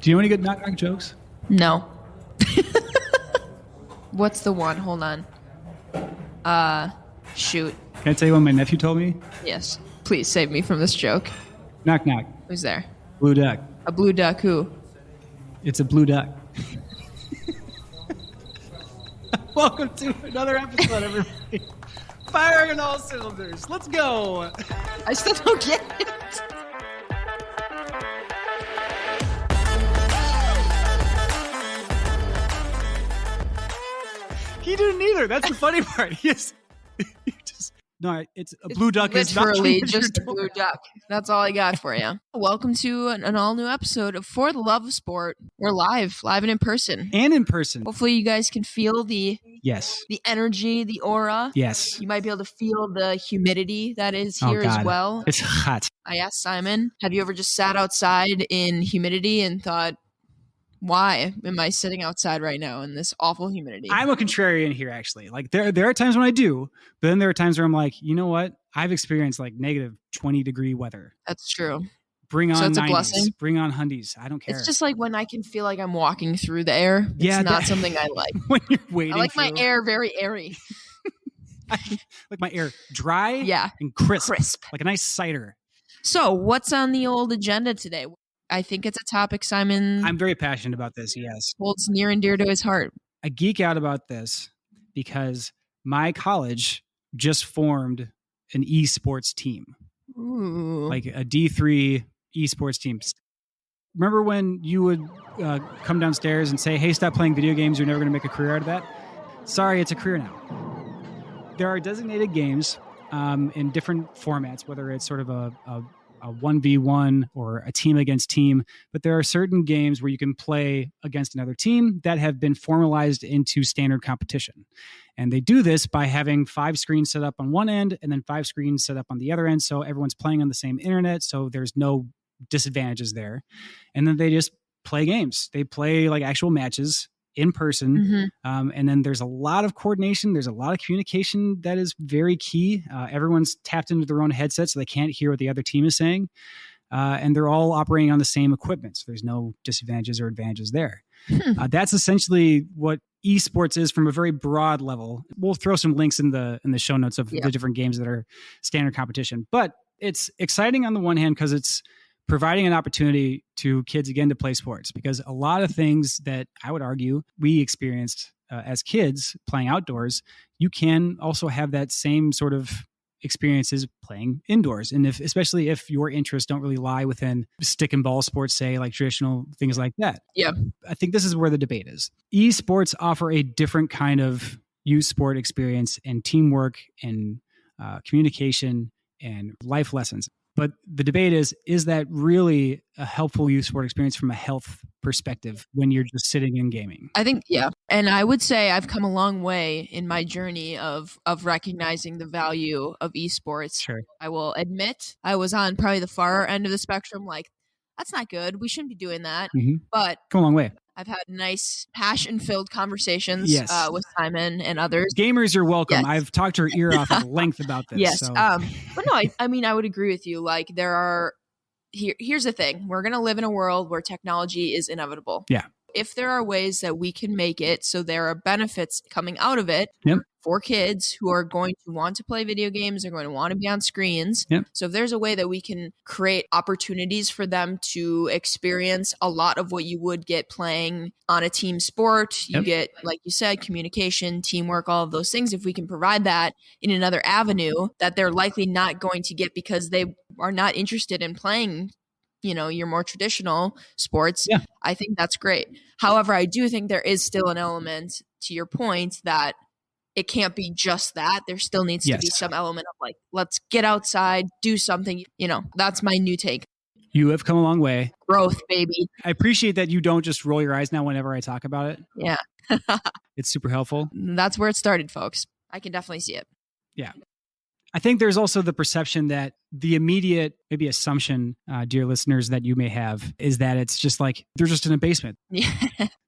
Do you know any good knock-knock jokes? No. What's the one? Hold on. Shoot. Can I tell you what my nephew told me? Yes. Please save me from this joke. Knock, knock. Who's there? Blue duck. A blue duck who? It's a blue duck. Welcome to another episode, everybody. Firing on all cylinders. Let's go. I still don't get it. He didn't either. That's the funny part. Yes. No, it's a blue duck. Literally just a blue duck. That's all I got for you. Welcome to an all-new episode of For the Love of Sport. We're live and in person. Hopefully you guys can feel the energy, the aura. Yes. You might be able to feel the humidity that is here as well. It's hot. I asked Simon, have you ever just sat outside in humidity and thought, why am I sitting outside right now in this awful humidity? I'm a contrarian here, actually. Like there are times when I do, but then there are times where I'm like, you know what? I've experienced like negative 20 degree weather. That's true. Bring on 90s. Blessing. Bring on hundies. I don't care. It's just like when I can feel like I'm walking through the air. It's not something I like. When you're waiting, I like my air very airy. I like my air dry and crisp. Like a nice cider. So what's on the old agenda today? I think it's a topic Simon... I'm very passionate about this, yes. Holds near and dear to his heart. I geek out about this because my college just formed an esports team. Ooh. Like a D3 esports team. Remember when you would come downstairs and say, hey, stop playing video games, you're never going to make a career out of that? Sorry, it's a career now. There are designated games in different formats, whether it's sort of a 1v1 or a team against team, but there are certain games where you can play against another team that have been formalized into standard competition. And they do this by having 5 screens set up on one end and then 5 screens set up on the other end. So everyone's playing on the same internet. So there's no disadvantages there. And then they just play games. They play like actual matches in person. Mm-hmm. And then there's a lot of coordination. There's a lot of communication that is very key. Everyone's tapped into their own headset, so they can't hear what the other team is saying. And they're all operating on the same equipment. So there's no disadvantages or advantages there. That's essentially what esports is from a very broad level. We'll throw some links in the show notes of the different games that are standard competition. But it's exciting on the one hand because it's providing an opportunity to kids, again, to play sports, because a lot of things that I would argue we experienced as kids playing outdoors, you can also have that same sort of experiences playing indoors. And especially if your interests don't really lie within stick and ball sports, say like traditional things like that. Yeah. I think this is where the debate is. Esports offer a different kind of youth sport experience and teamwork and communication and life lessons. But the debate is that really a helpful youth sport experience from a health perspective when you're just sitting and gaming? I think, yeah. And I would say I've come a long way in my journey of recognizing the value of esports. Sure. I will admit I was on probably the far end of the spectrum. Like, that's not good. We shouldn't be doing that. Mm-hmm. But come a long way. I've had nice passion-filled conversations with Simon and others. Gamers are welcome. Yes. I've talked her ear off at length about this. Yes. So. But no, I mean, I would agree with you. Like here's the thing. We're going to live in a world where technology is inevitable. Yeah. If there are ways that we can make it so there are benefits coming out of it for kids who are going to want to play video games, are going to want to be on screens. Yep. So if there's a way that we can create opportunities for them to experience a lot of what you would get playing on a team sport, you get, like you said, communication, teamwork, all of those things. If we can provide that in another avenue that they're likely not going to get because they are not interested in playing your more traditional sports, I think that's great. However, I do think there is still an element, to your point, that it can't be just that. There still needs to be some element of like, let's get outside, do something. That's my new take. You have come a long way. Growth, baby. I appreciate that you don't just roll your eyes now whenever I talk about it. Yeah. It's super helpful. That's where it started, folks. I can definitely see it. Yeah. I think there's also the perception that the immediate maybe assumption, dear listeners, that you may have is that it's just like they're just in a basement. Yeah.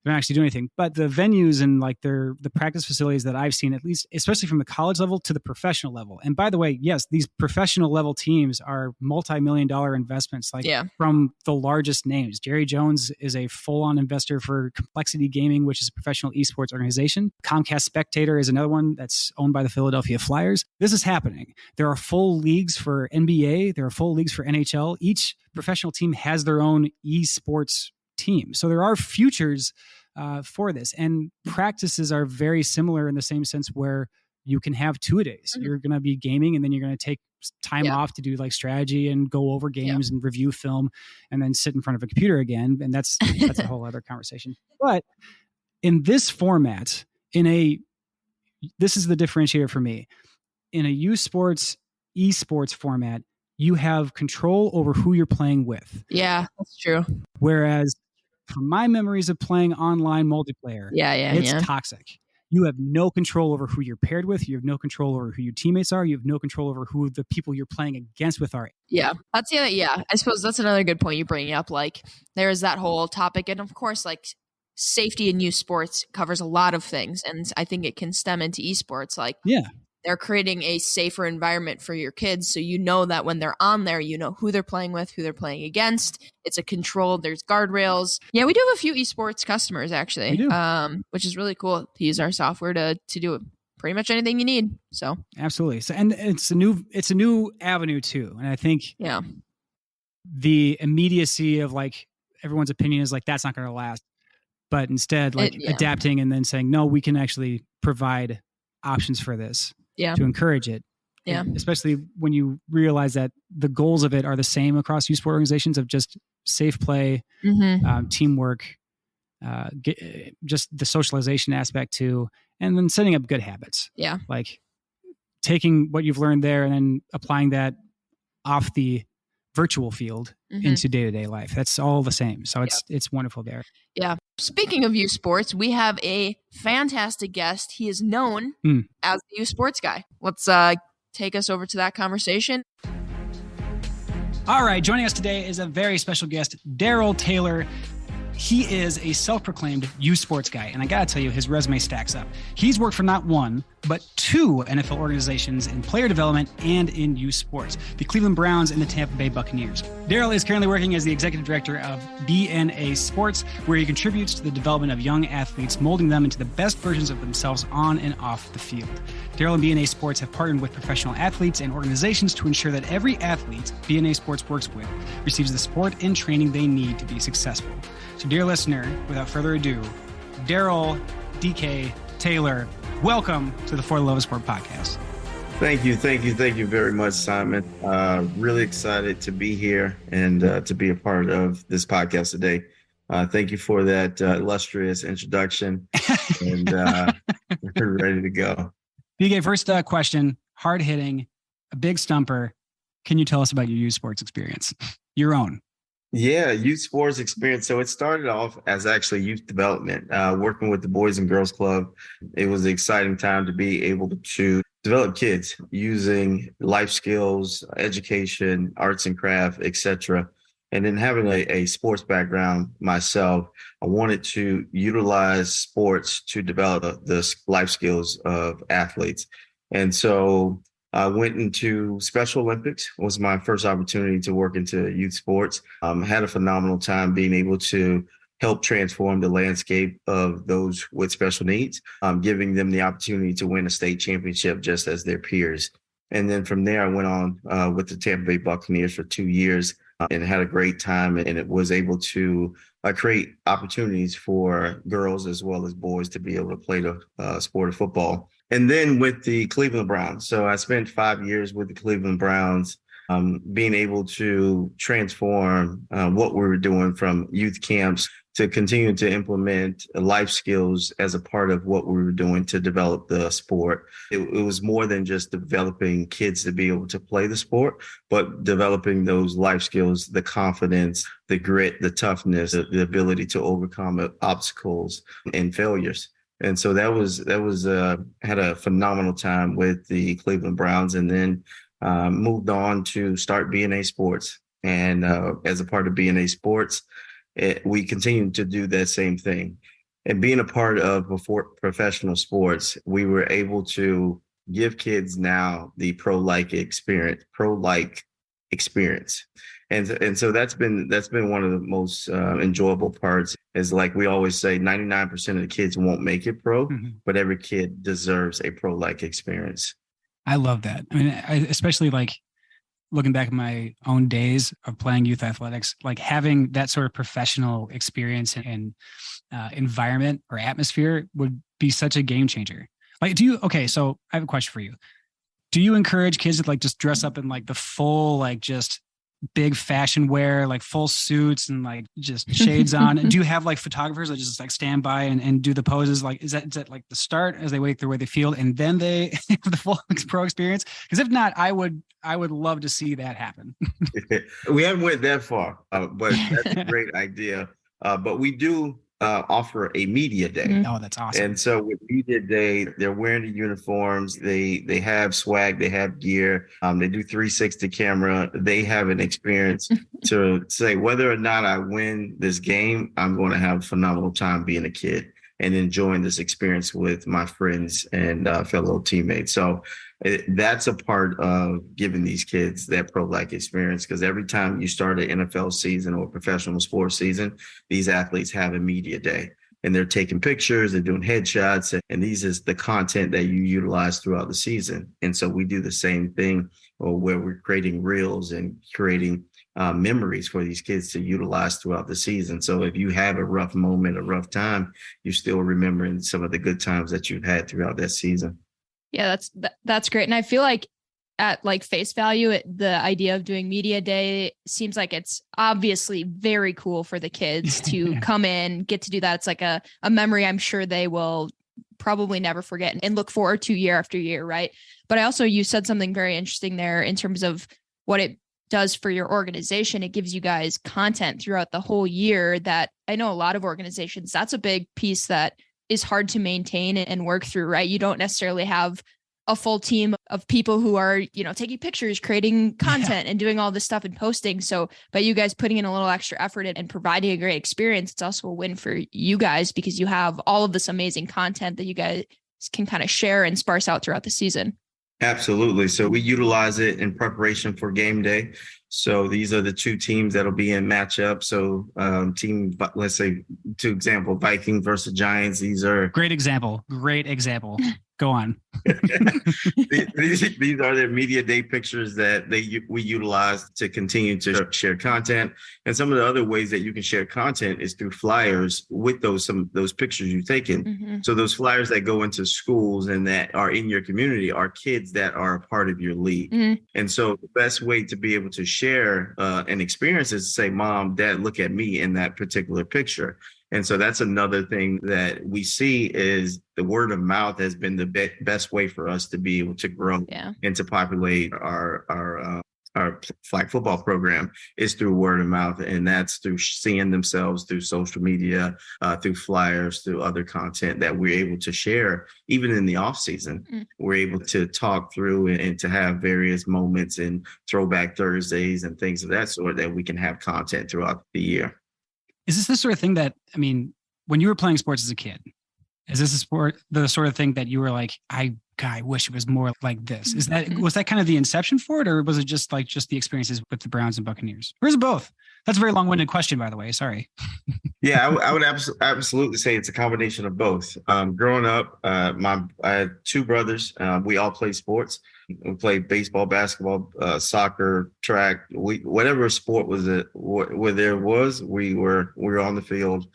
They don't actually do anything. But the venues and like the practice facilities that I've seen, at least, especially from the college level to the professional level. And by the way, yes, these professional level teams are multi-million-dollar investments, like from the largest names. Jerry Jones is a full-on investor for Complexity Gaming, which is a professional esports organization. Comcast Spectator is another one that's owned by the Philadelphia Flyers. This is happening. There are full leagues for NBA. There are full leagues for NHL. Each professional team has their own esports team. So there are futures for this. And practices are very similar in the same sense where you can have 2-a-days. You're going to be gaming and then you're going to take time off to do like strategy and go over games and review film and then sit in front of a computer again. And that's a whole other conversation. But in this format, this is the differentiator for me. In a U Sports esports format, you have control over who you're playing with. Yeah, that's true. Whereas from my memories of playing online multiplayer, it's toxic. You have no control over who you're paired with. You have no control over who your teammates are. You have no control over who the people you're playing against with are. Yeah, I suppose that's another good point you bring up. Like, there is that whole topic. And of course, like, safety in youth sports covers a lot of things. And I think it can stem into esports. Like, they're creating a safer environment for your kids. So you know that when they're on there, you know who they're playing with, who they're playing against. It's a controlled, there's guardrails. Yeah, we do have a few esports customers actually, which is really cool to use our software to do pretty much anything you need. So absolutely. So, and it's a new avenue too. And I think the immediacy of like everyone's opinion is like, that's not going to last. But instead like adapting and then saying, no, we can actually provide options for this. To encourage it. And especially when you realize that the goals of it are the same across youth sport organizations of just safe play, teamwork, just the socialization aspect too, and then setting up good habits. Yeah. Like taking what you've learned there and then applying that off the virtual field into day-to-day life. That's all the same. So it's wonderful there. Yeah. Speaking of youth sports, we have a fantastic guest. He is known as the youth sports guy. Let's take us over to that conversation. All right. Joining us today is a very special guest, Darrell Taylor. He is a self-proclaimed youth sports guy. And I got to tell you, his resume stacks up. He's worked for not one, but 2 NFL organizations in player development and in youth sports, the Cleveland Browns and the Tampa Bay Buccaneers. Darrell is currently working as the executive director of BNA Sports, where he contributes to the development of young athletes, molding them into the best versions of themselves on and off the field. Darrell and BNA Sports have partnered with professional athletes and organizations to ensure that every athlete BNA Sports works with receives the support and training they need to be successful. So, dear listener, without further ado, Darrell DK Taylor, welcome to the For the Love of Sport podcast. Thank you very much, Simon. Really excited to be here and to be a part of this podcast today. Thank you for that illustrious introduction, and we're ready to go. DK, first question, hard hitting, a big stumper. Can you tell us about your youth sports experience, your own? Yeah, youth sports experience. So it started off as actually youth development, working with the Boys and Girls Club. It was an exciting time to be able to develop kids using life skills, education, arts and craft, etc. And then having a sports background myself, I wanted to utilize sports to develop the life skills of athletes. And so I went into Special Olympics. It was my first opportunity to work into youth sports. Had a phenomenal time being able to help transform the landscape of those with special needs, giving them the opportunity to win a state championship just as their peers. And then from there, I went on with the Tampa Bay Buccaneers for 2 years and had a great time. And it was able to create opportunities for girls as well as boys to be able to play the sport of football. And then with the Cleveland Browns. So I spent 5 years with the Cleveland Browns, being able to transform what we were doing from youth camps to continue to implement life skills as a part of what we were doing to develop the sport. It was more than just developing kids to be able to play the sport, but developing those life skills, the confidence, the grit, the toughness, the ability to overcome obstacles and failures. And so that was had a phenomenal time with the Cleveland Browns. And then moved on to start BNA Sports. And as a part of BNA Sports, we continue to do that same thing. And being a part of professional sports, we were able to give kids now the pro-like experience. And so that's been one of the most enjoyable parts. Is like we always say, 99% of the kids won't make it pro, but every kid deserves a pro-like experience. I love that. I mean, especially like looking back at my own days of playing youth athletics, like having that sort of professional experience and environment or atmosphere would be such a game changer. Like, so I have a question for you. Do you encourage kids to like just dress up in like the full, like just big fashion wear, like full suits and like just shades on? And do you have like photographers that just like stand by and do the poses? Like, is that like the start as they wake their way the field and then they have the full pro experience? Because if not, I would love to see that happen. We haven't went that far, but that's a great idea. But we do offer a media day. Oh, that's awesome. And so with media day, they're wearing the uniforms. They have swag. They have gear. They do 360 camera. They have an experience to say whether or not I win this game, I'm going to have a phenomenal time being a kid and enjoying this experience with my friends and fellow teammates. So that's a part of giving these kids that pro-like experience, because every time you start an NFL season or professional sports season, these athletes have a media day and they're taking pictures, they're doing headshots, and these is the content that you utilize throughout the season. And so we do the same thing where we're creating reels and creating memories for these kids to utilize throughout the season. So if you have a rough moment, a rough time, you're still remembering some of the good times that you've had throughout that season. Yeah, that's great. And I feel like at like face value, the idea of doing media day seems like it's obviously very cool for the kids to come in, get to do that. It's like a memory I'm sure they will probably never forget and look forward to year after year, right? But you said something very interesting there in terms of what it does for your organization. It gives you guys content throughout the whole year that I know a lot of organizations, that's a big piece that is hard to maintain and work through, right? You don't necessarily have a full team of people who are, taking pictures, creating content and doing all this stuff and posting. So by you guys putting in a little extra effort and providing a great experience, it's also a win for you guys because you have all of this amazing content that you guys can kind of share and sparse out throughout the season. Absolutely. So we utilize it in preparation for game day. So these are the two teams that'll be in matchup. So let's say, to example, Vikings versus Giants. These are great example. Go on. These are the media day pictures that we utilize to continue to share content. And some of the other ways that you can share content is through flyers with some of those pictures you've taken. Mm-hmm. So those flyers that go into schools and that are in your community are kids that are a part of your league. Mm-hmm. And so the best way to be able to share an experience is to say, Mom, Dad, look at me in that particular picture. And so that's another thing that we see is the word of mouth has been the best way for us to be able to grow and to populate our flag football program is through word of mouth. And that's through seeing themselves through social media, through flyers, through other content that we're able to share. Even in the off season, we're able to talk through and to have various moments and throwback Thursdays and things of that sort that we can have content throughout the year. Is this the sort of thing that, when you were playing sports as a kid, is this the sort of thing that you were like, I wish it was more like this? Was that kind of the inception for it? Or was it just the experiences with the Browns and Buccaneers? Or is it both? That's a very long-winded question, by the way. Sorry. Yeah, I would absolutely say it's a combination of both. Growing up, I had two brothers. We all played sports. We played baseball, basketball, soccer, track. Whatever sport was it, where there was, we were on the field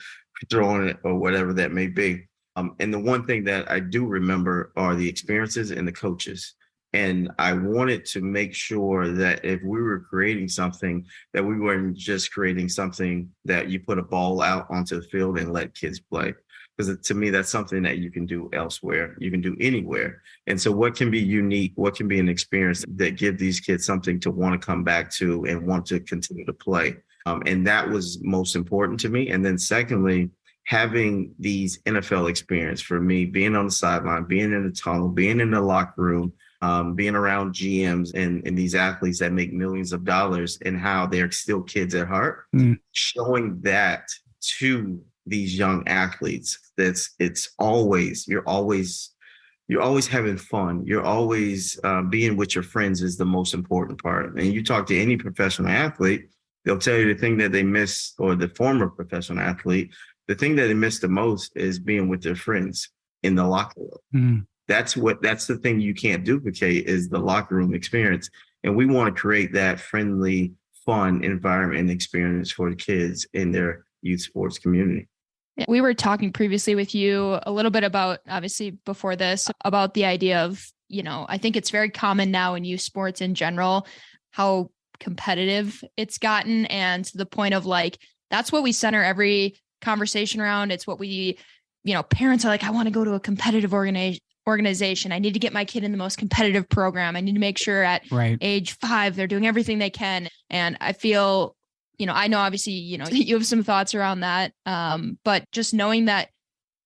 throwing it or whatever that may be. And the one thing that I do remember are the experiences and the coaches. And I wanted to make sure that if we were creating something, that we weren't just creating something that you put a ball out onto the field and let kids play. Because to me, that's something that you can do elsewhere. You can do anywhere. And so what can be unique? What can be an experience that give these kids something to want to come back to and want to continue to play? And that was most important to me. And then secondly, having these NFL experience for me, being on the sideline, being in the tunnel, being in the locker room, being around GMs and these athletes that make millions of dollars and how they're still kids at heart, showing that to these young athletes, you're always having fun. You're always being with your friends is the most important part. And you talk to any professional athlete, they'll tell you the thing that they miss, or the former professional athlete, the thing that they miss the most is being with their friends in the locker room. That's the thing you can't duplicate, is the locker room experience. And we want to create that friendly, fun environment and experience for the kids in their youth sports community. We were talking previously with you a little bit about, obviously before this, about the idea of, I think it's very common now in youth sports in general, how competitive it's gotten, and to the point of like, that's what we center every conversation around. It's what we, parents are like, I want to go to a competitive organization. I need to get my kid in the most competitive program. I need to make sure at age 5, they're doing everything they can. And I feel, I know obviously, you have some thoughts around that. But just knowing that,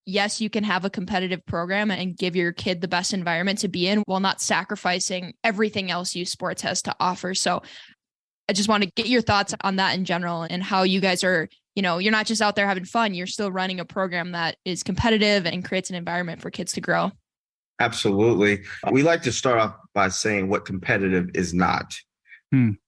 yes, you can have a competitive program and give your kid the best environment to be in while not sacrificing everything else youth sports has to offer. So I just want to get your thoughts on that in general, and how you guys are, you're not just out there having fun. You're still running a program that is competitive and creates an environment for kids to grow. Absolutely. We like to start off by saying what competitive is not.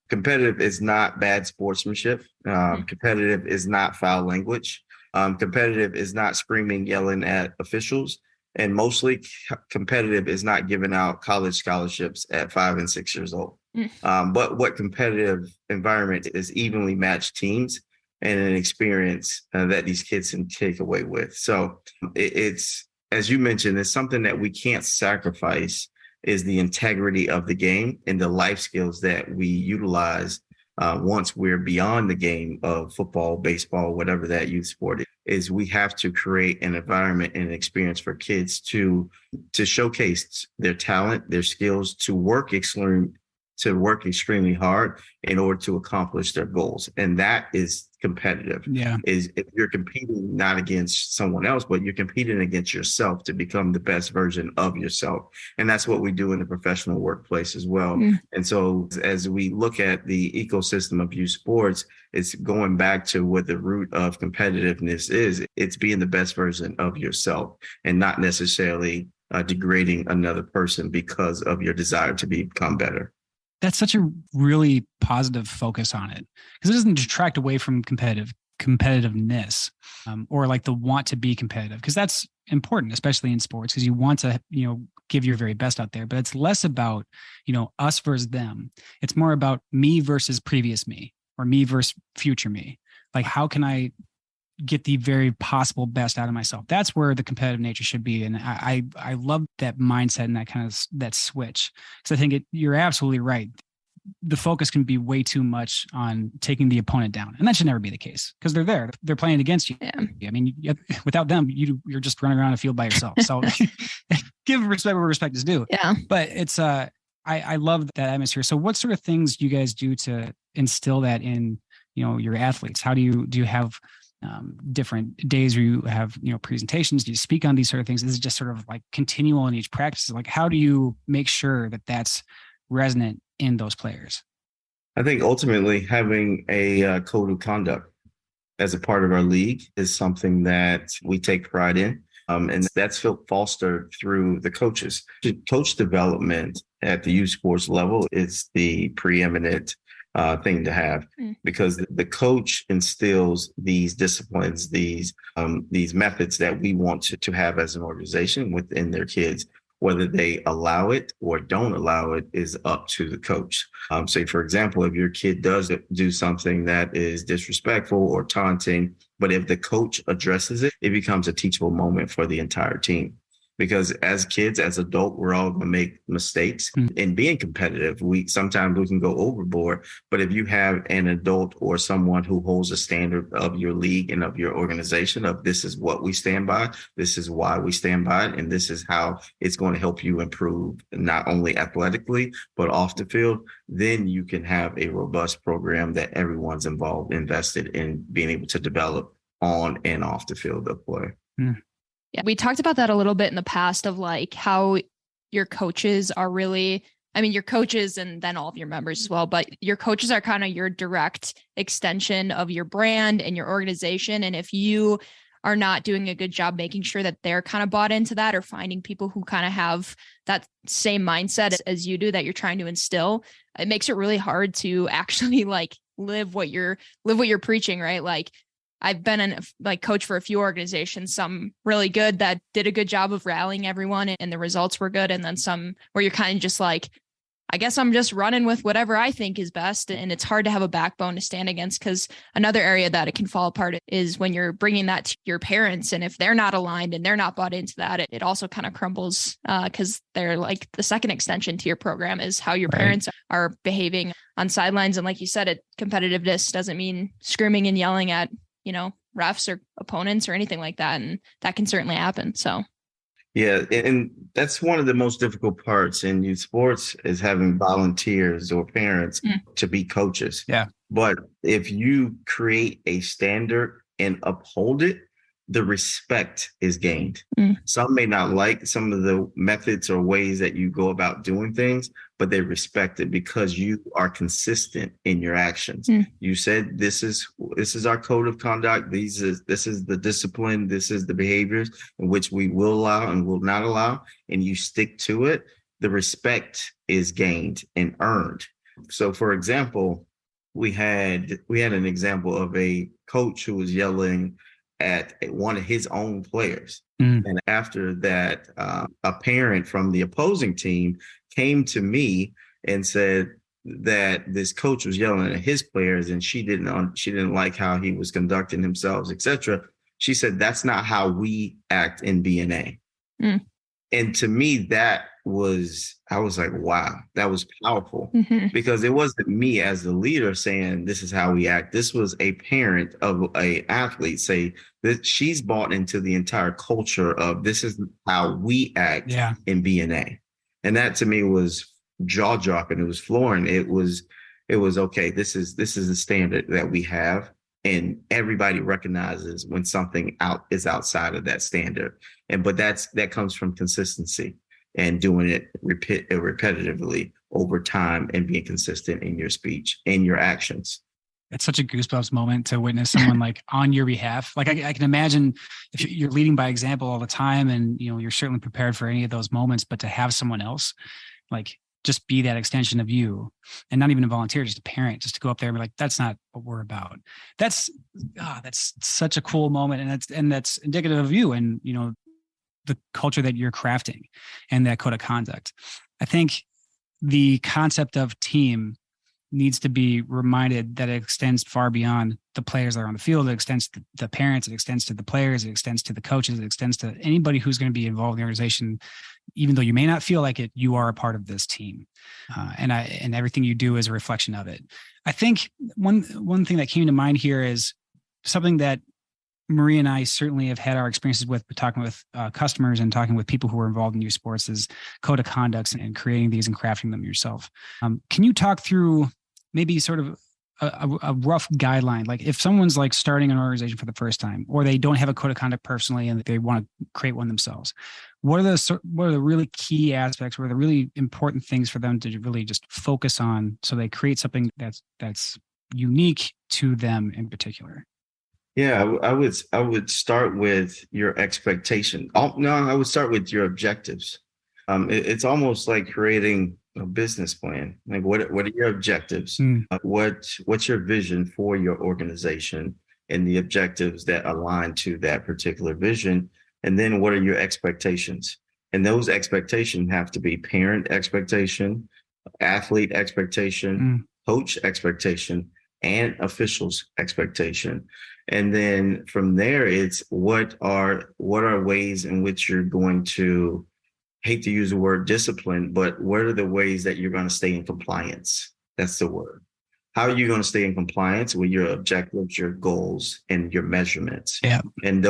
Competitive is not bad sportsmanship. Competitive is not foul language. Competitive is not screaming, yelling at officials. And mostly competitive is not giving out college scholarships at 5 and 6 years old. But what competitive environment is evenly matched teams and an experience that these kids can take away with. So it's, as you mentioned, it's something that we can't sacrifice, is the integrity of the game and the life skills that we utilize once we're beyond the game of football, baseball, whatever that youth sport is. We have to create an environment and an experience for kids to showcase their talent, their skills, to work extremely hard in order to accomplish their goals. And that is competitive. Is if you're competing not against someone else, but you're competing against yourself to become the best version of yourself. And that's what we do in the professional workplace as well. And so as we look at the ecosystem of youth sports, it's going back to what the root of competitiveness is. It's being the best version of yourself, and not necessarily degrading another person because of your desire to become better. That's such a really positive focus on it, because it doesn't detract away from competitiveness or like the want to be competitive, because that's important, especially in sports, because you want to, give your very best out there. But it's less about, us versus them. It's more about me versus previous me, or me versus future me. Like, how can I get the very possible best out of myself? That's where the competitive nature should be. And I love that mindset and that kind of that switch, because I think you're absolutely right. The focus can be way too much on taking the opponent down, and that should never be the case, because they're playing against you. I mean, without them, you're just running around a field by yourself. So give respect where respect is due. But it's I love that atmosphere. So what sort of things do you guys do to instill that in your athletes? How do you have different days where you have, presentations? Do you speak on these sort of things? Is it just sort of like continual in each practice? Like, how do you make sure that that's resonant in those players? I think ultimately having a code of conduct as a part of our league is something that we take pride in. And that's fostered through the coaches. Coach development at the youth sports level is the preeminent thing to have, because the coach instills these disciplines, these methods that we want to have as an organization within their kids. Whether they allow it or don't allow it is up to the coach. Say, for example, if your kid does do something that is disrespectful or taunting, but if the coach addresses it, it becomes a teachable moment for the entire team. Because as kids, as adults, we're all going to make mistakes. In being competitive, sometimes we can go overboard. But if you have an adult or someone who holds a standard of your league and of your organization, of this is what we stand by, this is why we stand by it, and this is how it's going to help you improve not only athletically, but off the field, then you can have a robust program that everyone's invested in being able to develop on and off the field of play. Yeah, we talked about that a little bit in the past, of like how your coaches are really, I mean, your coaches and then all of your members as well, but your coaches are kind of your direct extension of your brand and your organization. And if you are not doing a good job making sure that they're kind of bought into that, or finding people who kind of have that same mindset as you do that you're trying to instill, it makes it really hard to actually like live what you're preaching, right? Like I've been coach for a few organizations, some really good that did a good job of rallying everyone and the results were good. And then some where you're kind of just like, I guess I'm just running with whatever I think is best. And it's hard to have a backbone to stand against, because another area that it can fall apart is when you're bringing that to your parents. And if they're not aligned and they're not bought into that, it also kind of crumbles because they're like the second extension to your program is how your parents are behaving on sidelines. And like you said, competitiveness doesn't mean screaming and yelling at, refs or opponents or anything like that. And that can certainly happen. So. Yeah, and that's one of the most difficult parts in youth sports is having volunteers or parents to be coaches. Yeah. But if you create a standard and uphold it, the respect is gained. Some may not like some of the methods or ways that you go about doing things, but they respect it because you are consistent in your actions. You said, this is our code of conduct. This is the discipline. This is the behaviors in which we will allow and will not allow. And you stick to it. The respect is gained and earned. So for example, we had an example of a coach who was yelling at one of his own players. And after that, a parent from the opposing team came to me and said that this coach was yelling at his players and she didn't like how he was conducting himself, etc. She said, that's not how we act in BNA. And to me, I was like, wow, that was powerful because it wasn't me as the leader saying this is how we act. This was a parent of a athlete say that she's bought into the entire culture of this is how we act in BNA. And that to me was jaw dropping. It was flooring. It was okay. This is the standard that we have. And everybody recognizes when something is outside of that standard. But that comes from consistency and doing it repetitively over time and being consistent in your speech and your actions. It's such a goosebumps moment to witness someone like on your behalf. Like I can imagine if you're leading by example all the time and, you're certainly prepared for any of those moments, but to have someone else like just be that extension of you and not even a volunteer, just a parent, just to go up there and be like, that's not what we're about. That's such a cool moment. And that's indicative of you and, the culture that you're crafting and that code of conduct. I think the concept of team needs to be reminded that it extends far beyond the players that are on the field. It extends to the parents, it extends to the players, it extends to the coaches, it extends to anybody who's going to be involved in the organization. Even though you may not feel like it, you are a part of this team. And everything you do is a reflection of it. I think one thing that came to mind here is something that Marie and I certainly have had our experiences with talking with customers and talking with people who are involved in youth sports is code of conducts and creating these and crafting them yourself. Can you talk through maybe sort of a rough guideline? Like if someone's like starting an organization for the first time, or they don't have a code of conduct personally and they want to create one themselves, what are the really key aspects? What are the really important things for them to really just focus on so they create something that's unique to them in particular? Yeah, I would start with your expectation. I would start with your objectives. It's almost like creating a business plan. Like what are your objectives? What's your vision for your organization and the objectives that align to that particular vision? And then what are your expectations? And those expectations have to be parent expectation, athlete expectation, coach expectation, and officials expectation. And then from there, it's what are ways in which you're going to, hate to use the word discipline, but what are the ways that you're going to stay in compliance? That's the word. How are you going to stay in compliance with your objectives, your goals, and your measurements? Yeah. And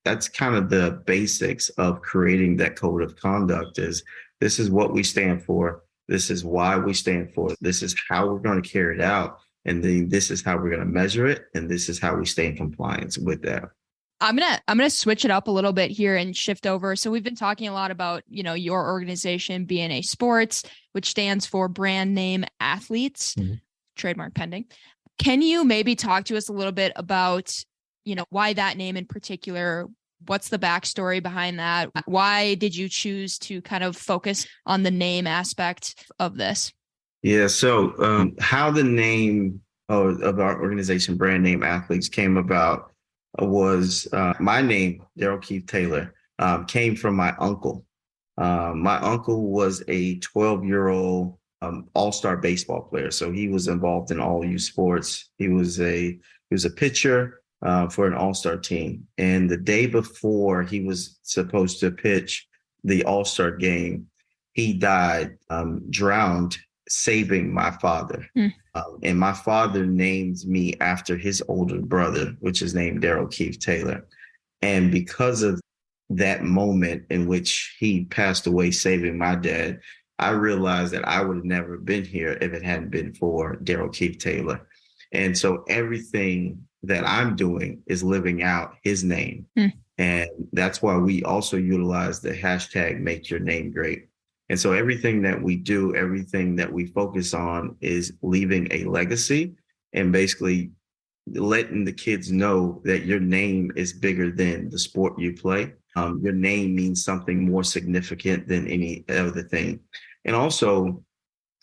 that's kind of the basics of creating that code of conduct is this is what we stand for. This is why we stand for it. This is how we're going to carry it out. And then this is how we're going to measure it. And this is how we stay in compliance with that. I'm gonna switch it up a little bit here and shift over. So we've been talking a lot about, your organization, BNA Sports, which stands for Brand Name Athletes, trademark pending. Can you maybe talk to us a little bit about, why that name in particular? What's the backstory behind that? Why did you choose to kind of focus on the name aspect of this? Yeah. So how the name of our organization, Brand Name Athletes, came about was my name, Darrell DK Taylor, came from my uncle. My uncle was a 12-year-old all-star baseball player. So he was involved in all youth sports. He was a pitcher for an all-star team. And the day before he was supposed to pitch the all-star game, he died, drowned, saving my father. And my father named me after his older brother, which is named Darrell DK Taylor. And because of that moment in which he passed away, saving my dad, I realized that I would have never been here if it hadn't been for Darrell DK Taylor. And so everything that I'm doing is living out his name. And that's why we also utilize the hashtag Make Your Name Great. And so everything that we do, everything that we focus on is leaving a legacy and basically letting the kids know that your name is bigger than the sport you play. Your name means something more significant than any other thing. And also,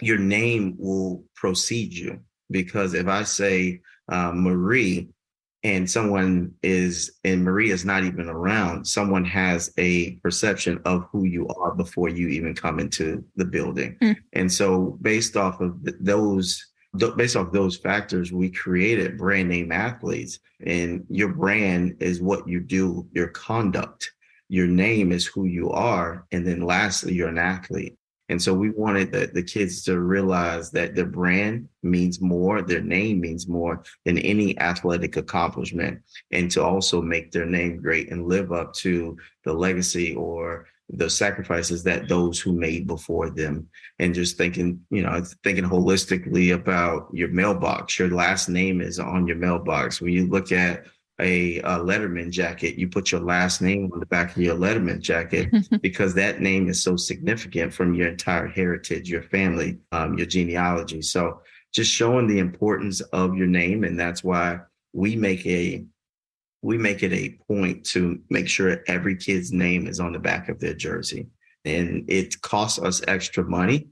your name will precede you, because if I say Marie and Marie is not even around, someone has a perception of who you are before you even come into the building. And so based off those factors, we created Brand Name Athletes. And your brand is what you do, your conduct. Your name is who you are. And then lastly, you're an athlete. And so we wanted the kids to realize that their brand means more, their name means more than any athletic accomplishment, and to also make their name great and live up to the legacy or the sacrifices that those who made before them. And just thinking holistically about your mailbox. Your last name is on your mailbox. When you look at a Letterman jacket, you put your last name on the back of your Letterman jacket because that name is so significant from your entire heritage, your family, your genealogy. So just showing the importance of your name. And that's why we make it a point to make sure every kid's name is on the back of their jersey. And it costs us extra money,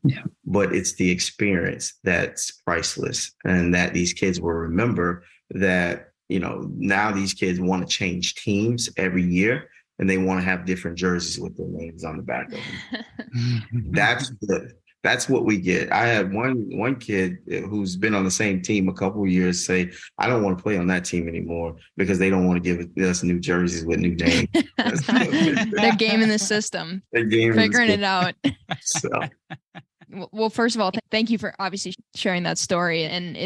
but it's the experience that's priceless, and that these kids will remember that. Now these kids want to change teams every year, and they want to have different jerseys with their names on the back of them. That's what we get. I had one kid who's been on the same team a couple of years say, I don't want to play on that team anymore because they don't want to give us new jerseys with new names. They're gaming the system. Figuring it out. So. Well, first of all, thank you for obviously sharing that story. And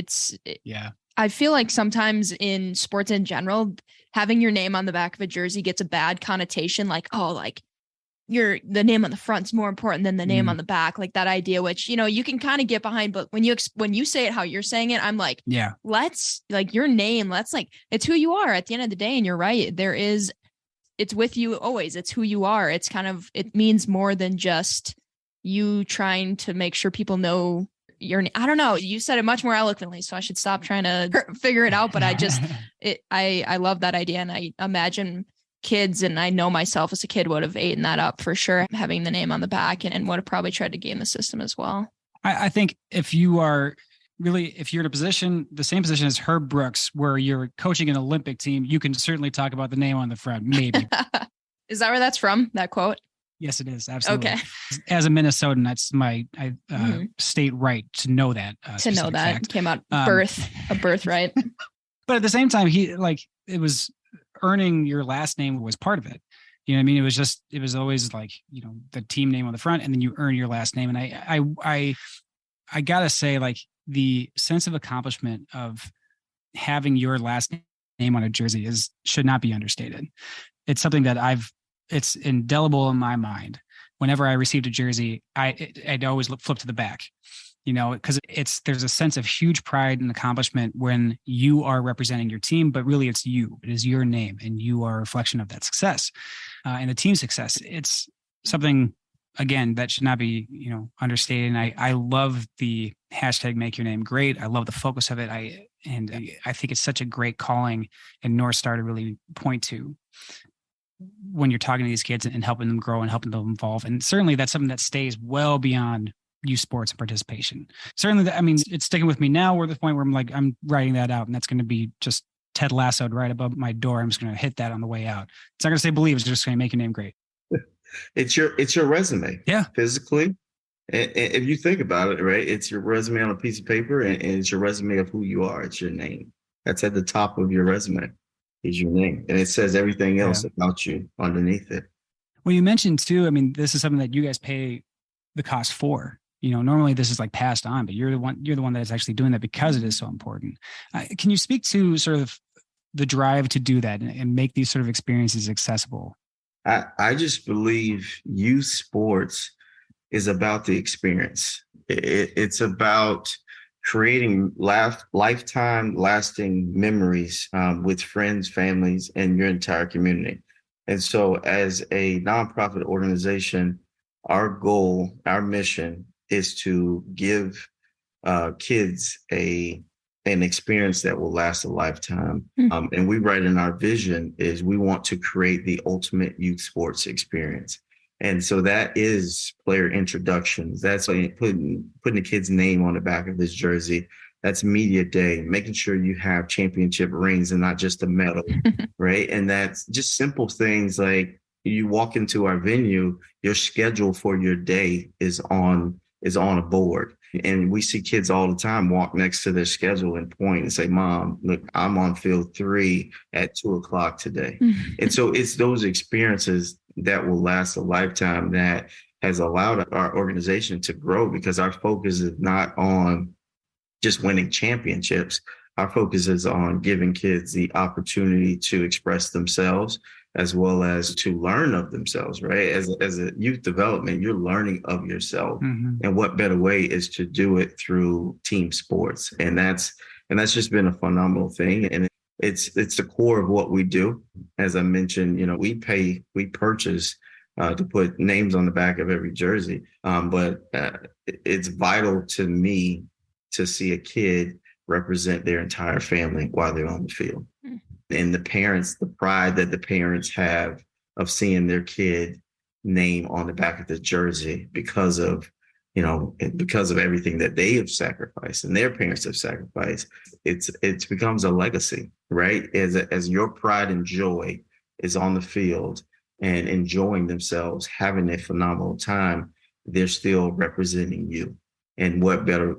I feel like sometimes in sports in general, having your name on the back of a jersey gets a bad connotation. Like, the name on the front's more important than the name on the back. Like that idea, which, you can kind of get behind. But when you say it how you're saying it, I'm like, let's like your name. Let's like, it's who you are at the end of the day. And you're right. It's with you always. It's who you are. It's it means more than just you trying to make sure people know I don't know. You said it much more eloquently, so I should stop trying to figure it out. But I love that idea. And I imagine kids, and I know myself as a kid would have eaten that up for sure, having the name on the back, and would have probably tried to game the system as well. I think if you're in a position, the same position as Herb Brooks, where you're coaching an Olympic team, you can certainly talk about the name on the front, maybe. Is that where that's from, that quote? Yes, it is. Absolutely. Okay. As a Minnesotan, that's my state right to know that. To know that fact. Came out a birthright. But at the same time, it was earning your last name was part of it. You know what I mean? It was always like, the team name on the front, and then you earn your last name. And I gotta say, like, the sense of accomplishment of having your last name on a jersey should not be understated. It's something that it's indelible in my mind. Whenever I received a jersey, I'd always flip to the back. because there's a sense of huge pride and accomplishment when you are representing your team, but really it's you. It is your name, and you are a reflection of that success and the team's success. It's something, again, that should not be, understated. And I love the hashtag Make Your Name Great. I love the focus of it. I think it's such a great calling and North Star to really point to when you're talking to these kids and helping them grow and helping them evolve. And certainly that's something that stays well beyond youth sports and participation. Certainly, it's sticking with me now. We're at the point where I'm writing that out, and that's going to be just Ted Lassoed right above my door. I'm just going to hit that on the way out. It's not going to say believe. It's just going to make your name great. It's your resume. Yeah. Physically. And if you think about it, right, it's your resume on a piece of paper, and it's your resume of who you are. It's your name. That's at the top of your resume is your name. And it says everything else about you underneath it. Well, you mentioned too, this is something that you guys pay the cost for. Normally this is passed on, but you're the one that is actually doing that because it is so important. Can you speak to sort of the drive to do that and make these sort of experiences accessible? I just believe youth sports is about the experience. It's about creating lifetime lasting memories with friends, families, and your entire community. And so as a nonprofit organization, our goal, our mission is to give kids an experience that will last a lifetime. And we write in our vision is we want to create the ultimate youth sports experience. And so that is player introductions. That's putting the kid's name on the back of his jersey. That's media day, making sure you have championship rings and not just a medal, right? And that's just simple things like you walk into our venue, your schedule for your day is on a board. And we see kids all the time walk next to their schedule and point and say, Mom, look, I'm on field 3 at 2:00 today. And so it's those experiences that will last a lifetime that has allowed our organization to grow, because our focus is not on just winning championships. Our focus is on giving kids the opportunity to express themselves as well as to learn of themselves, right? As a youth development, you're learning of yourself. And what better way is to do it through team sports? And that's just been a phenomenal thing. And it's the core of what we do. As I mentioned, we purchase to put names on the back of every jersey. But it's vital to me to see a kid represent their entire family while they're on the field. And the pride that the parents have of seeing their kid name on the back of the jersey because of everything that they have sacrificed and their parents have sacrificed, it becomes a legacy, right? As your pride and joy is on the field and enjoying themselves, having a phenomenal time, they're still representing you. And what better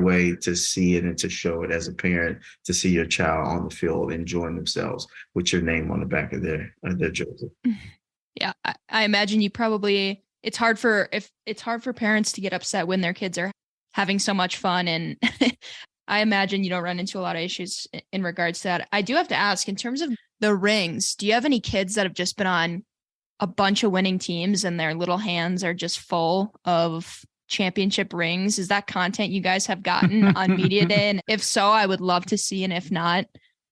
way to see it and to show it as a parent, to see your child on the field enjoying themselves with your name on the back of their jersey. Yeah, I imagine it's hard for parents to get upset when their kids are having so much fun, and I imagine you don't run into a lot of issues in regards to that. I do have to ask, in terms of the rings, do you have any kids that have just been on a bunch of winning teams and their little hands are just full of championship rings? Is that content you guys have gotten on media day? And if so, I would love to see. And if not,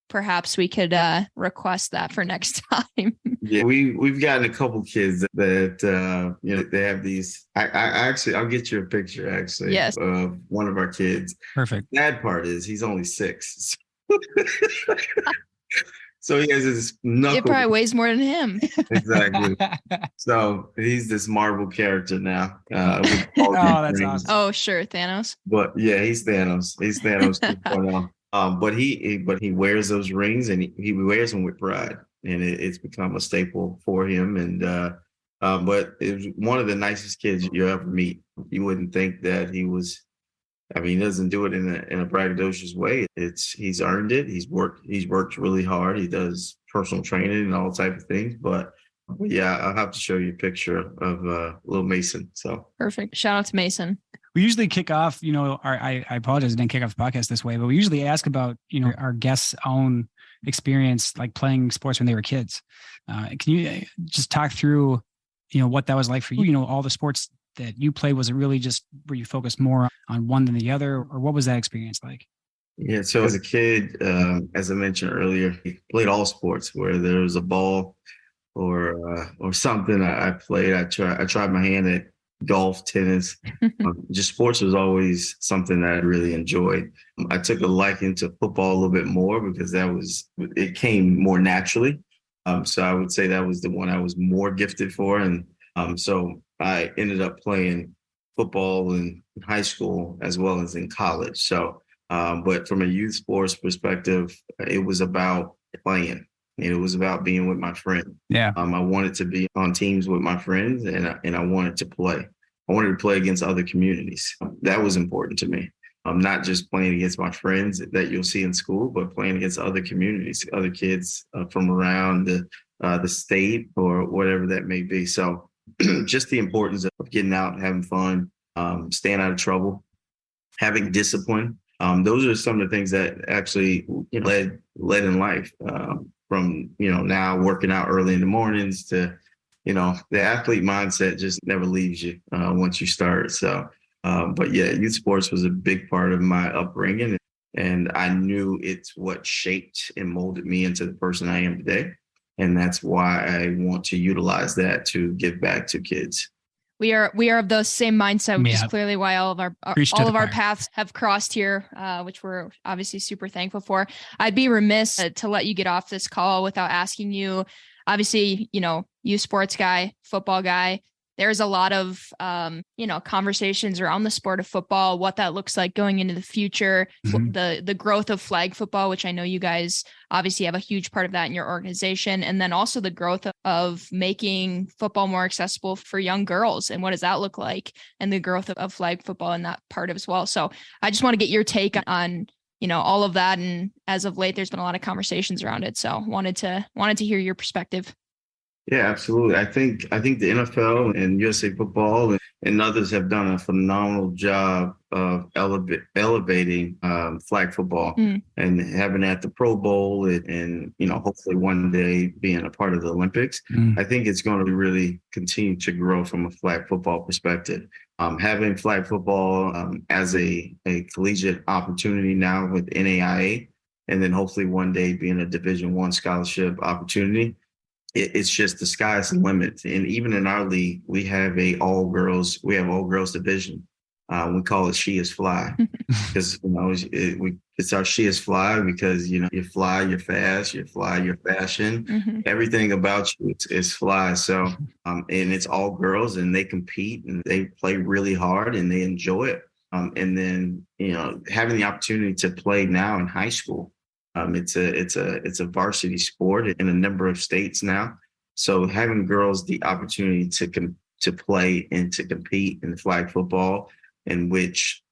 perhaps we could request that for next time. Yeah, we've gotten a couple kids that they have these. I'll get you a picture actually. Yes. Of one of our kids. Perfect. The sad part is he's only 6. So he has this knuckle. It probably weighs more than him. Exactly. So he's this Marvel character now. Oh, that's awesome. Oh, sure, Thanos. But yeah, he's Thanos. He's Thanos 2.0. But he wears those rings, and he wears them with pride, and it's become a staple for him. And but it was one of the nicest kids you'll ever meet. You wouldn't think that he was. He doesn't do it in a braggadocious way. He's earned it. He's worked really hard. He does personal training and all type of things. But yeah, I'll have to show you a picture of little Mason. So perfect. Shout out to Mason. We usually kick off, I apologize, I didn't kick off the podcast this way, but we usually ask about, our guests' own experience, like playing sports when they were kids. Can you just talk through, what that was like for you? All the sports that you played? Was it really just where you focused more on one than the other, or what was that experience like? Yeah, so as a kid, as I mentioned earlier, I played all sports where there was a ball or something. I played. I tried my hand at golf, tennis. Just sports was always something that I really enjoyed. I took a liking to football a little bit more because it came more naturally. So I would say that was the one I was more gifted for, and so I ended up playing football in high school as well as in college. So, but from a youth sports perspective, it was about playing. It was about being with my friends. Yeah. I wanted to be on teams with my friends, and I wanted to play. I wanted to play against other communities. That was important to me. Not just playing against my friends that you'll see in school, but playing against other communities, other kids from around the state or whatever that may be. So just the importance of getting out, having fun, staying out of trouble, having discipline. Those are some of the things that actually led in life. From now working out early in the mornings to the athlete mindset just never leaves you once you start. So but yeah, youth sports was a big part of my upbringing, and I knew it's what shaped and molded me into the person I am today, and that's why I want to utilize that to give back to kids. We are of the same mindset, which is clearly why all of our paths have crossed here, which we're obviously super thankful for. I'd be remiss to let you get off this call without asking you, obviously, you sports guy, football guy, there's a lot of, conversations around the sport of football, what that looks like going into the future, the growth of flag football, which I know you guys obviously have a huge part of that in your organization. And then also the growth of making football more accessible for young girls. And what does that look like? And the growth of flag football in that part as well. So I just want to get your take on, all of that. And as of late, there's been a lot of conversations around it. So wanted to hear your perspective. Yeah, absolutely. I think the NFL and USA Football and others have done a phenomenal job of elevating flag football and having it at the Pro Bowl and hopefully one day being a part of the Olympics. I think it's going to really continue to grow from a flag football perspective. Having flag football as a collegiate opportunity now with NAIA, and then hopefully one day being a Division I scholarship opportunity. It's just the sky's the limit. And even in our league, we have all girls division. We call it She Is Fly because it's our She Is Fly because you fly, you're fast, you fly, you're fashion. Everything about you is fly. So and it's all girls, and they compete and they play really hard and they enjoy it. And then having the opportunity to play now in high school. It's a varsity sport in a number of states now. So having girls the opportunity to play and to compete in flag football, in which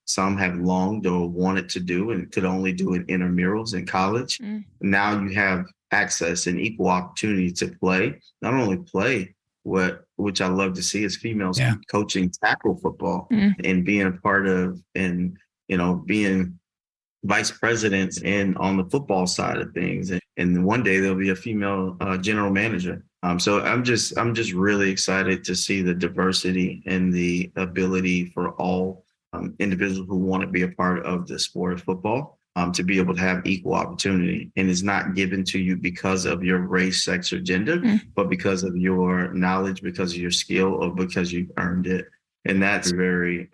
some have longed or wanted to do and could only do in intramurals in college. Now you have access and equal opportunity to play, not only play, which I love to see is females coaching tackle football and being a part of and being vice presidents and on the football side of things. And one day there'll be a female general manager. So I'm just really excited to see the diversity and the ability for all individuals who want to be a part of the sport of football to be able to have equal opportunity. And it's not given to you because of your race, sex, or gender, but because of your knowledge, because of your skill, or because you've earned it. And that's very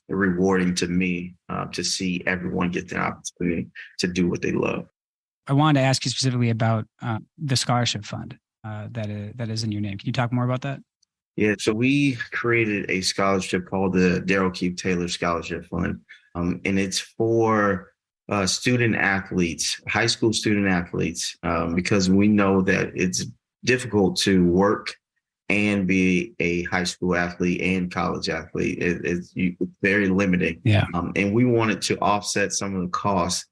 rewarding to me to see everyone get the opportunity to do what they love. I wanted to ask you specifically about the scholarship fund that is in your name. Can you talk more about that? Yeah, so we created a scholarship called the Darrell DK Taylor Scholarship Fund, and it's for student athletes, high school student athletes, because we know that it's difficult to work and be a high school athlete and college athlete. It's very limiting. Yeah. And we wanted to offset some of the costs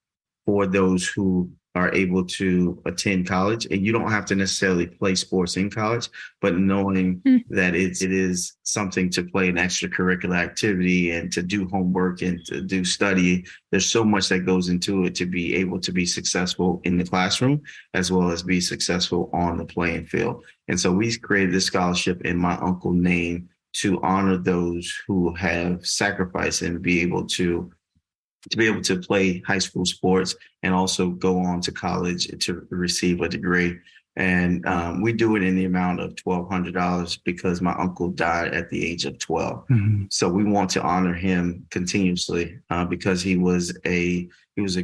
for those who are able to attend college. And you don't have to necessarily play sports in college, but knowing that it is something to play an extracurricular activity and to do homework and to do study. There's so much that goes into it to be able to be successful in the classroom, as well as be successful on the playing field. And so we created this scholarship in my uncle's name to honor those who have sacrificed and be able to play high school sports and also go on to college to receive a degree. And we do it in the amount of $1,200 because my uncle died at the age of 12. Mm-hmm. So we want to honor him continuously because he was a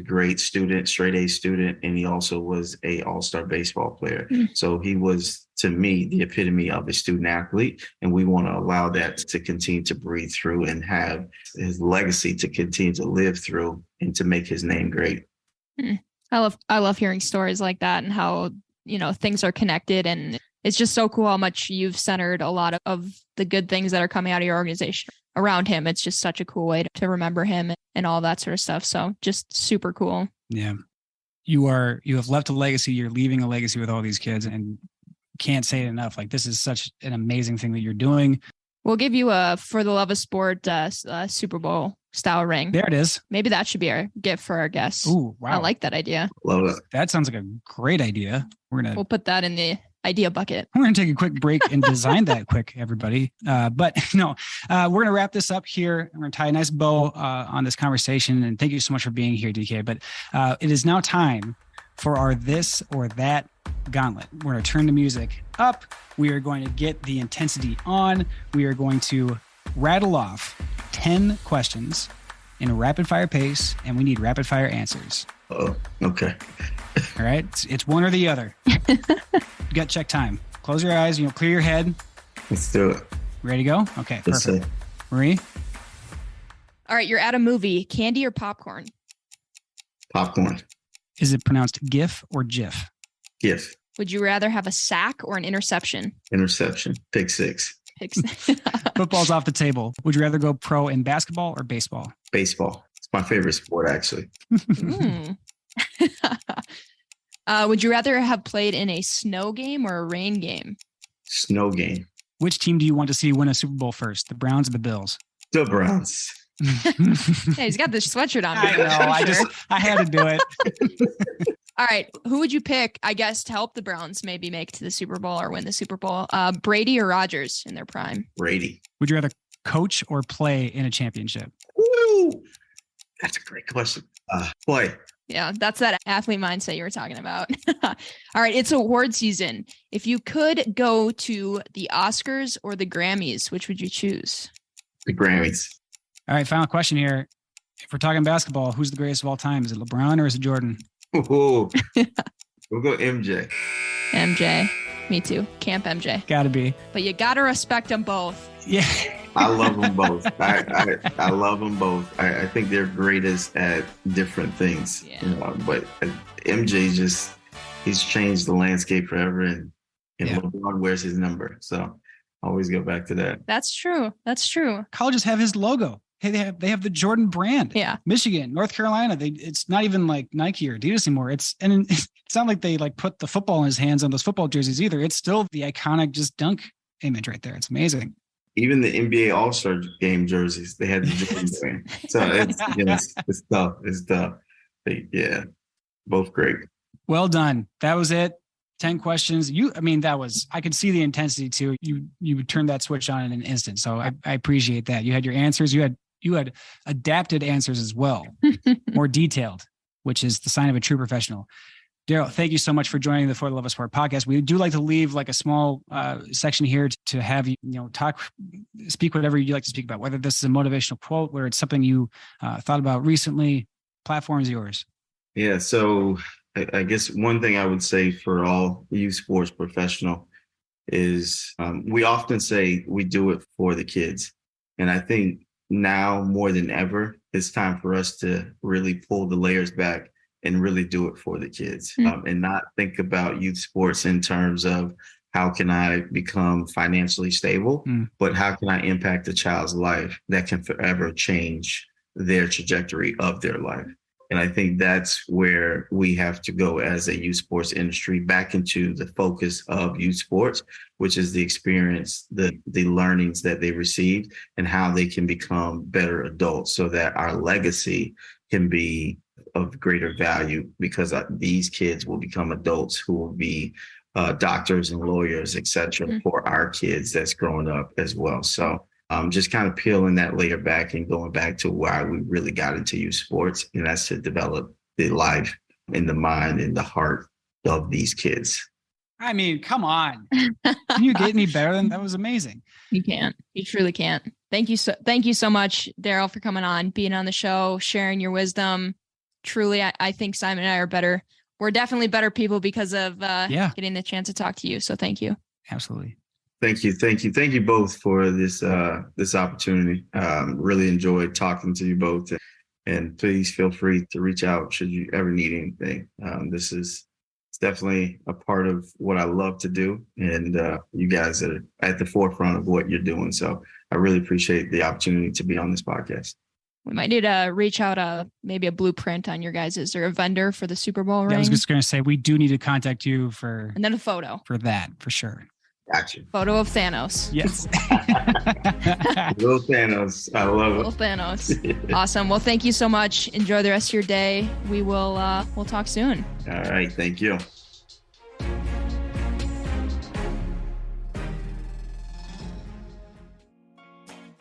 great student, straight A student, and he also was a all-star baseball player. Mm-hmm. So he was, to me, the epitome of a student athlete, and we want to allow that to continue to breathe through and have his legacy to continue to live through and to make his name great. I love hearing stories like that and how, you know, things are connected, and it's just so cool how much you've centered a lot of the good things that are coming out of your organization around him. It's just such a cool way to remember him and all that sort of stuff. So just super cool. Yeah. You have left a legacy. You're leaving a legacy with all these kids, and can't say it enough. Like, this is such an amazing thing that you're doing. We'll give you a For the Love of Sport Super Bowl style ring. There it is. Maybe that should be our gift for our guests. Ooh, wow. I like that idea. Love it. That sounds like a great idea. We'll put that in the idea bucket. We're going to take a quick break and design that quick, everybody. But no, we're going to wrap this up here. We're going to tie a nice bow on this conversation. And thank you so much for being here, DK. But it is now time for our This or That Gauntlet. We're going to turn the music up. We are going to get the intensity on. We are going to rattle off 10 questions in a rapid fire pace, and we need rapid fire answers. Oh, okay. All right. It's one or the other. Gut check time. Close your eyes, clear your head. Let's do it. Ready to go? Okay. Perfect. Marie? All right. You're at a movie. Candy or popcorn? Popcorn. Is it pronounced GIF or GIF? GIF. Would you rather have a sack or an interception? Interception. Pick six. Football's off the table. Would you rather go pro in basketball or baseball? Baseball. It's my favorite sport, actually. Would you rather have played in a snow game or a rain game? Snow game. Which team do you want to see win a Super Bowl first, the Browns or the Bills? The Browns. Hey, he's got the sweatshirt on. I know. I had to do it. All right. Who would you pick, I guess, to help the Browns maybe make it to the Super Bowl or win the Super Bowl? Brady or Rodgers in their prime? Brady. Would you rather coach or play in a championship? Ooh, that's a great question. Play. Yeah, that's that athlete mindset you were talking about. All right. It's award season. If you could go to the Oscars or the Grammys, which would you choose? The Grammys. All right. Final question here. If we're talking basketball, who's the greatest of all time? Is it LeBron or is it Jordan? We'll go MJ. MJ. Me too. Camp MJ. Gotta be. But you gotta respect them both. Yeah. I love them both. I love them both. I think they're greatest at different things. Yeah. But MJ he's changed the landscape forever, and LeBron wears his number. So I always go back to that. That's true. Colleges have his logo. Hey, they have the Jordan brand. Yeah. Michigan, North Carolina. It's not even like Nike or Adidas anymore. It's not like they put the football in his hands on those football jerseys either. It's still the iconic just dunk image right there. It's amazing. Even the NBA All-Star game jerseys, they had the Jordan brand. So it's tough. It's tough. Yeah, both great. Well done. That was it. 10 questions. I could see the intensity too. You turned that switch on in an instant. So I appreciate that. You had your answers. You had adapted answers as well, more detailed, which is the sign of a true professional. Darrell, thank you so much for joining the For the Love of Sport podcast. We do like to leave like a small section here to have you speak whatever you'd like to speak about, whether this is a motivational quote, whether it's something you thought about recently. Platform is yours. Yeah. So I guess one thing I would say for all youth sports professional is we often say we do it for the kids. And I think now more than ever, it's time for us to really pull the layers back and really do it for the kids and not think about youth sports in terms of how can I become financially stable, but how can I impact a child's life that can forever change their trajectory of their life. And I think that's where we have to go as a youth sports industry, back into the focus of youth sports, which is the experience, the learnings that they received and how they can become better adults so that our legacy can be of greater value, because these kids will become adults who will be doctors and lawyers, et cetera, for our kids that's growing up as well. So just kind of peeling that layer back and going back to why we really got into youth sports, and that's to develop the life and the mind and the heart of these kids. I mean, come on. Can you get any better than that? Was amazing. You can't. You truly can't. Thank you so much, Darrell, for coming on, being on the show, sharing your wisdom. Truly, I think Simon and I are better. We're definitely better people because of getting the chance to talk to you. So thank you. Absolutely. Thank you both for this opportunity. Really enjoyed talking to you both, and please feel free to reach out should you ever need anything. It's definitely a part of what I love to do, and you guys are at the forefront of what you're doing. So I really appreciate the opportunity to be on this podcast. We might need to reach out maybe a blueprint on your guys. Is there a vendor for the Super Bowl ring? I was just going to say, we do need to contact you and then a photo for that, for sure. Gotcha. Photo of Thanos. Yes. Little Thanos. I love it. Little Thanos. Awesome. Well, thank you so much. Enjoy the rest of your day. We'll talk soon. All right. Thank you.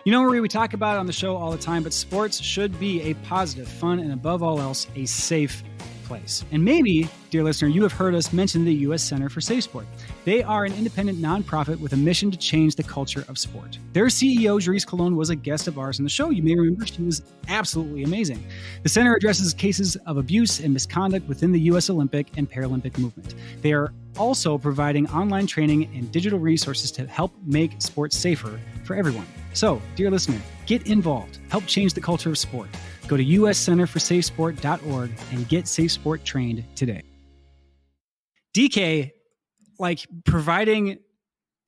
You know, Marie, we talk about it on the show all the time, but sports should be a positive, fun, and above all else, a safe place. And maybe, dear listener, you have heard us mention the U.S. Center for Safe Sport. They are an independent nonprofit with a mission to change the culture of sport. Their CEO, Jerice Colon, was a guest of ours on the show. You may remember she was absolutely amazing. The center addresses cases of abuse and misconduct within the U.S. Olympic and Paralympic movement. They are also providing online training and digital resources to help make sports safer for everyone. So, dear listener, get involved. Help change the culture of sport. Go to uscenterforsafesport.org and get Safe Sport trained today. DK, like providing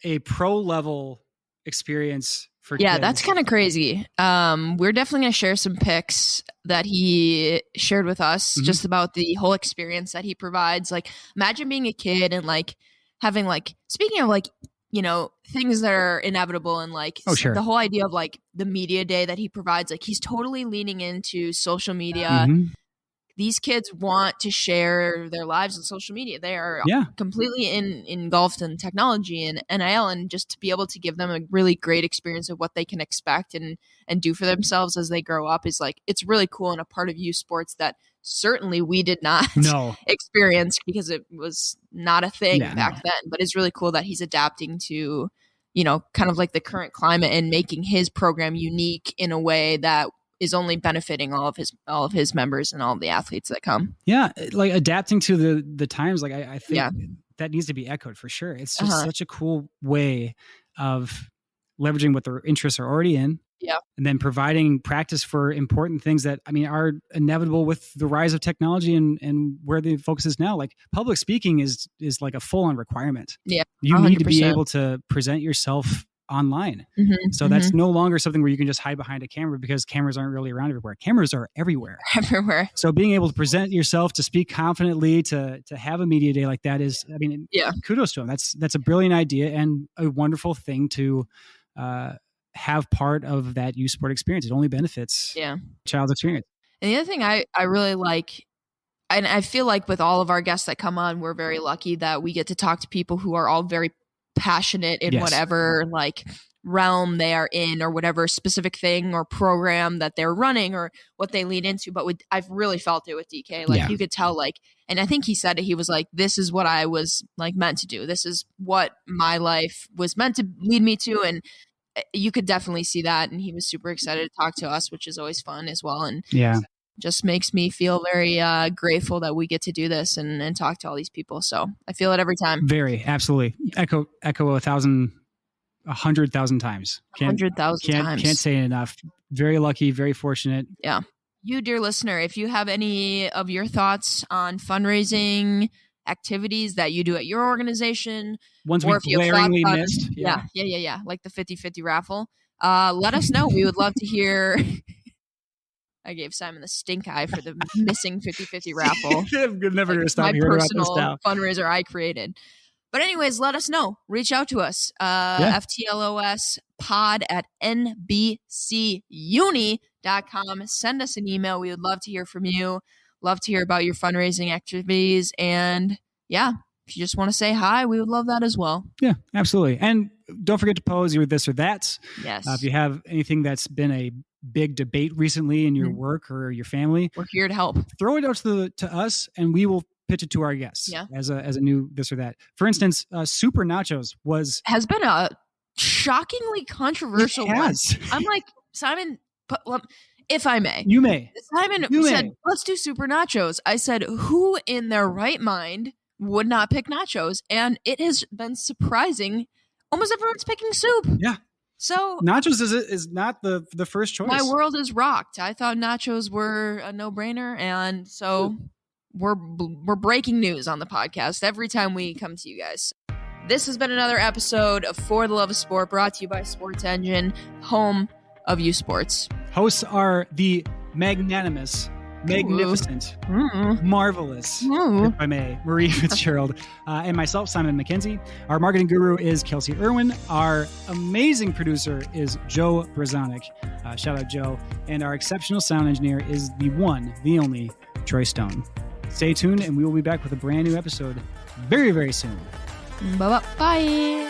a pro level experience for kids. That's kind of crazy. We're definitely going to share some pics that he shared with us just about the whole experience that he provides. Like, imagine being a kid and like having like, speaking of like, you know, things that are inevitable and like the whole idea of like the media day that he provides, like he's totally leaning into social media. These kids want to share their lives on social media. They are completely engulfed in technology and NIL, and just to be able to give them a really great experience of what they can expect and do for themselves as they grow up is like, it's really cool and a part of youth sports that certainly we did not experience because it was not a thing back then, but it's really cool that he's adapting to, you know, kind of like the current climate and making his program unique in a way that is only benefiting all of his members and all of the athletes that come. Yeah. Like adapting to the times. Like I think that needs to be echoed for sure. It's just such a cool way of leveraging what their interests are already in. Yeah. And then providing practice for important things that, I mean, are inevitable with the rise of technology and where the focus is now. Like public speaking is like a full on requirement. Yeah. You 100%. Need to be able to present yourself online. So that's no longer something where you can just hide behind a camera because cameras aren't really around everywhere. Cameras are everywhere. So being able to present yourself, to speak confidently, to have a media day like that is, I mean, kudos to him. That's a brilliant idea and a wonderful thing to, have part of that youth sport experience. It only benefits child's experience. And the other thing I really like, and I feel like with all of our guests that come on, we're very lucky that we get to talk to people who are all very passionate in whatever like realm they are in or whatever specific thing or program that they're running or what they lead into. But I've really felt it with DK. Like you could tell, like, and I think he said it, he was like, this is what I was like meant to do. This is what my life was meant to lead me to. And you could definitely see that. And he was super excited to talk to us, which is always fun as well. And just makes me feel very grateful that we get to do this and talk to all these people. So I feel it every time. Very, absolutely. Echo 100,000 times. 100,000 times. Can't say it enough. Very lucky, very fortunate. Yeah. You, dear listener, if you have any of your thoughts on fundraising activities that you do at your organization, ones we glaringly missed. Yeah. Like the 50-50 raffle. Let us know. We would love to hear. I gave Simon the stink eye for the missing 50-50 raffle. I'm never going to stop hearing about this now. Fundraiser I created. But anyways, let us know. Reach out to us. FTLOSpod@nbcuni.com. Send us an email. We would love to hear from you. Love to hear about your fundraising activities. And if you just want to say hi, we would love that as well. Yeah, absolutely. And don't forget to pose your this or that. Yes. If you have anything that's been a big debate recently in your work or your family, we're here to help. Throw it out to us, and we will pitch it to our guests as a new this or that. For instance, Super Nachos has been a shockingly controversial one. I'm like, Simon, if I may. You may. Simon said, let's do Super Nachos. I said, who in their right mind would not pick nachos? And it has been surprising. Almost everyone's picking soup. Yeah. So nachos is not the first choice. My world is rocked. I thought nachos were a no-brainer, and so we're breaking news on the podcast every time we come to you guys. This has been another episode of For the Love of Sport, brought to you by Sports Engine, home of U Sports. Hosts are the magnanimous, magnificent, marvelous, if I may, Marie Fitzgerald, and myself, Simon McKenzie. Our marketing guru is Kelsey Irwin. Our amazing producer is Joe Brazanik. Shout out, Joe. And our exceptional sound engineer is the one, the only, Troy Stone. Stay tuned, and we will be back with a brand new episode very, very soon. Bye-bye. Bye.